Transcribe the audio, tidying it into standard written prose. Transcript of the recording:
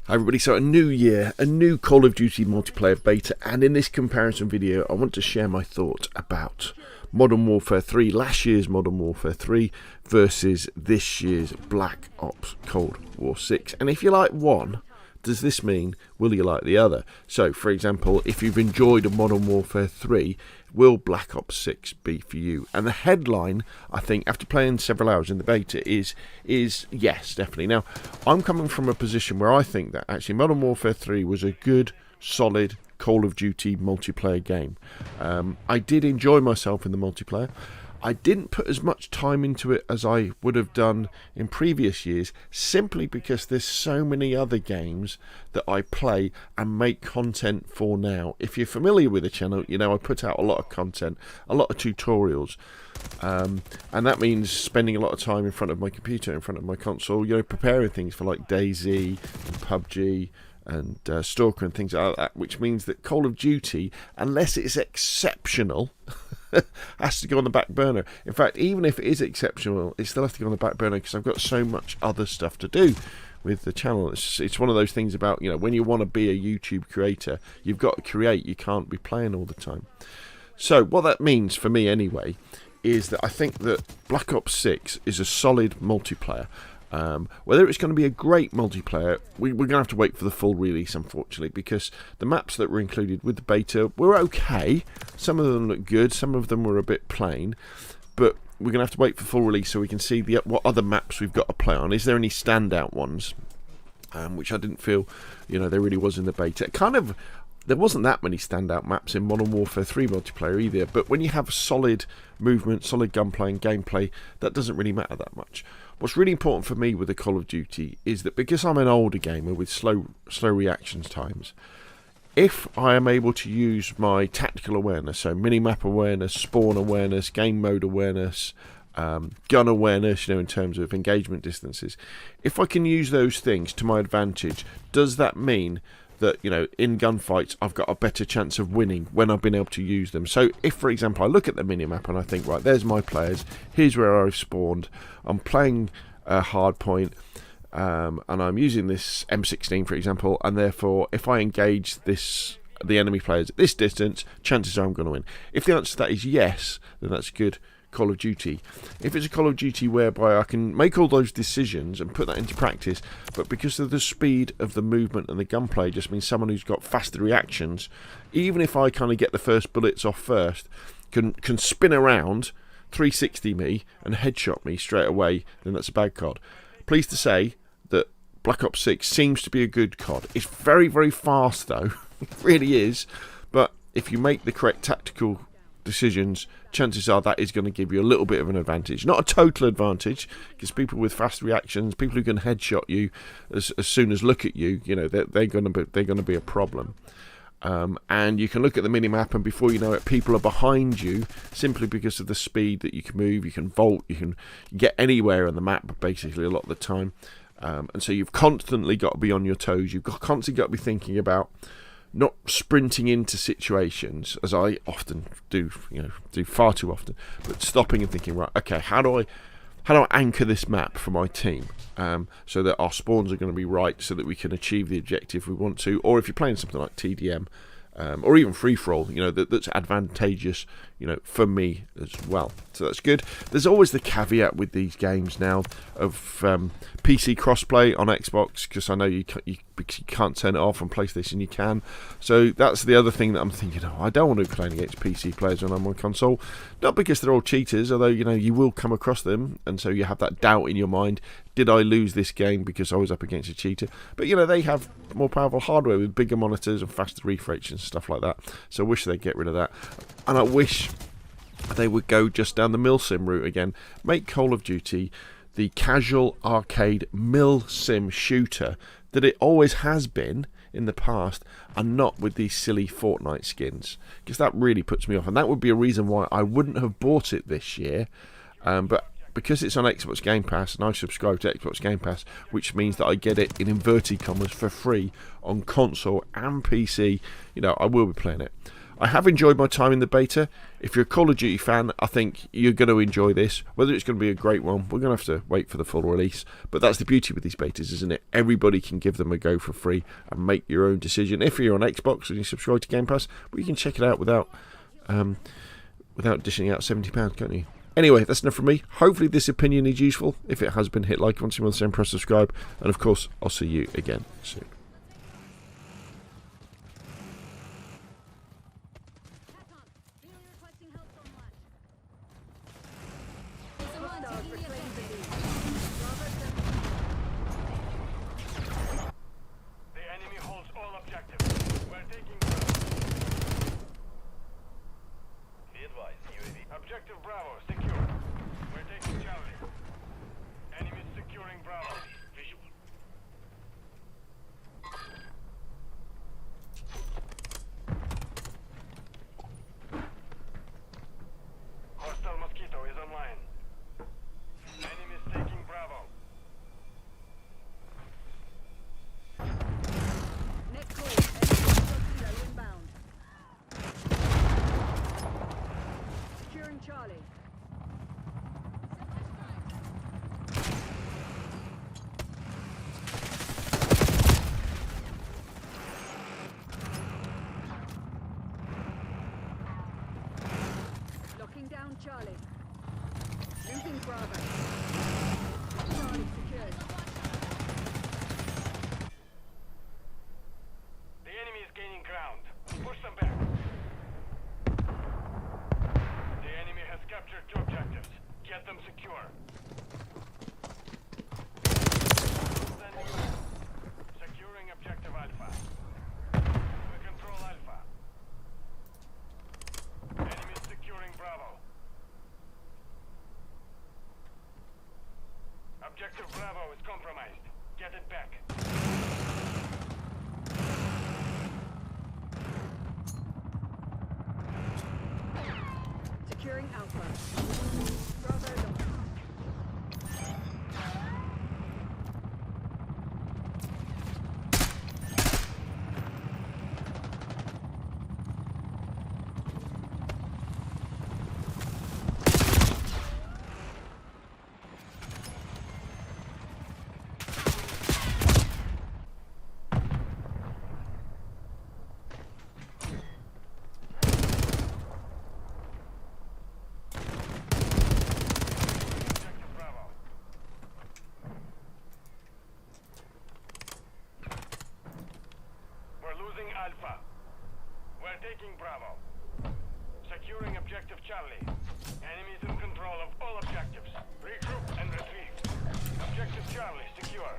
Hi everybody, so a new year, a new Call of Duty multiplayer beta, and in this comparison video I want to share my thoughts about Modern Warfare 3, last year's Modern Warfare 3 versus this year's Black Ops Cold War 6. And if you like one, does this mean will you like the other? So for example, if you've enjoyed Modern Warfare 3, will Black Ops 6 be for you? And the headline, I think, after playing several hours in the beta is yes, definitely. Now, I'm coming from a position where I think that actually Modern Warfare 3 was a good, solid Call of Duty multiplayer game. I did enjoy myself in the multiplayer. I didn't put as much time into it as I would have done in previous years, simply because there's so many other games that I play and make content for now. If you're familiar with the channel, you know I put out a lot of content, a lot of tutorials, and that means spending a lot of time in front of my computer, in front of my console, you know, preparing things for like DayZ and PUBG and Stalker and things like that, which means that Call of Duty, unless it's exceptional, has to go on the back burner. In fact, even if it is exceptional, it still has to go on the back burner because I've got so much other stuff to do with the channel. It's one of those things about, you know, when you want to be a YouTube creator, you've got to create. You can't be playing all the time. So what that means for me anyway is that I think that Black Ops 6 is a solid multiplayer. Whether it's going to be a great multiplayer, we're going to have to wait for the full release, unfortunately, because the maps that were included with the beta were okay. Some of them look good, some of them were a bit plain, but we're going to have to wait for full release so we can see what other maps we've got to play on. Is there any standout ones, which I didn't feel, you know, there really was in the beta. There wasn't that many standout maps in Modern Warfare 3 multiplayer either, but when you have solid movement, solid gunplay and gameplay, that doesn't really matter that much. What's really important for me with the Call of Duty is that because I'm an older gamer with slow reaction times, if I am able to use my tactical awareness, so mini-map awareness, spawn awareness, game mode awareness, gun awareness, you know, in terms of engagement distances, if I can use those things to my advantage, does that mean that, you know, in gunfights I've got a better chance of winning when I've been able to use them? So if, for example, I look at the minimap and I think, right, there's my players, here's where I've spawned, I'm playing a hard point, and I'm using this M16, for example, and therefore if I engage the enemy players at this distance, chances are I'm going to win. If the answer to that is yes, then that's good Call of Duty. If it's a Call of Duty whereby I can make all those decisions and put that into practice, but because of the speed of the movement and the gunplay just means someone who's got faster reactions, even if I kind of get the first bullets off first, can spin around, 360 me and headshot me straight away, then that's a bad COD. Pleased to say that Black Ops 6 seems to be a good COD. It's very, very fast though, it really is, but if you make the correct tactical decisions, chances are that is going to give you a little bit of an advantage. Not a total advantage, because people with fast reactions, people who can headshot you as soon as look at you, you know, they're going to be a problem. And you can look at the minimap and before you know it, people are behind you simply because of the speed that you can move. You can vault, you can get anywhere on the map basically a lot of the time, and so you've constantly got to be on your toes. You've constantly got to be thinking about not sprinting into situations, as I often do, you know, do far too often, but stopping and thinking, right, okay, how do I anchor this map for my team, so that our spawns are going to be right, so that we can achieve the objective we want to, or if you're playing something like TDM, or even free-for-all, you know, that's advantageous, you know, for me as well. So that's good. There's always the caveat with these games now of PC crossplay on Xbox, because I know you can't turn it off. On PlayStation you can. So that's the other thing that I'm thinking, oh, I don't want to be playing against PC players when I'm on console. Not because they're all cheaters, although, you know, you will come across them, and so you have that doubt in your mind. Did I lose this game because I was up against a cheater? But, you know, they have more powerful hardware with bigger monitors and faster refresh and stuff like that. So I wish they'd get rid of that. And I wish they would go just down the milsim route again. Make Call of Duty the casual arcade milsim shooter that it always has been in the past, and not with these silly Fortnite skins, because that really puts me off, and that would be a reason why I wouldn't have bought it this year, but because it's on Xbox Game Pass and I subscribe to Xbox Game Pass, which means that I get it in inverted commas for free on console and PC, you know, I will be playing it. I have enjoyed my time in the beta. If you're a Call of Duty fan, I think you're going to enjoy this. Whether it's going to be a great one, we're going to have to wait for the full release. But that's the beauty with these betas, isn't it? Everybody can give them a go for free and make your own decision. If you're on Xbox and you subscribe to Game Pass, well, you can check it out without dishing out £70, can't you? Anyway, that's enough from me. Hopefully this opinion is useful. If it has been, hit like, once you're on the same, press subscribe. And of course, I'll see you again soon. Objective Bravo, secure. We're taking Charlie. Enemies securing Bravo. Visual. Hostile Mosquito is online. Enemies taking Bravo. Net call. Enemy inbound. Securing Charlie. Locking down Charlie. Losing Bravo. Charlie secured. The enemy is gaining ground. Push them back. The enemy has captured 2 objectives. Get them secure. Standing by. Securing objective Alpha. We control Alpha. Enemy securing Bravo. Objective Bravo is compromised. Get it back. Securing Alpha. Bravo locked. Objective Bravo. We're losing Alpha. We're taking Bravo. Securing objective Charlie. Enemies in control of all objectives. Regroup and retrieve. Objective Charlie secure.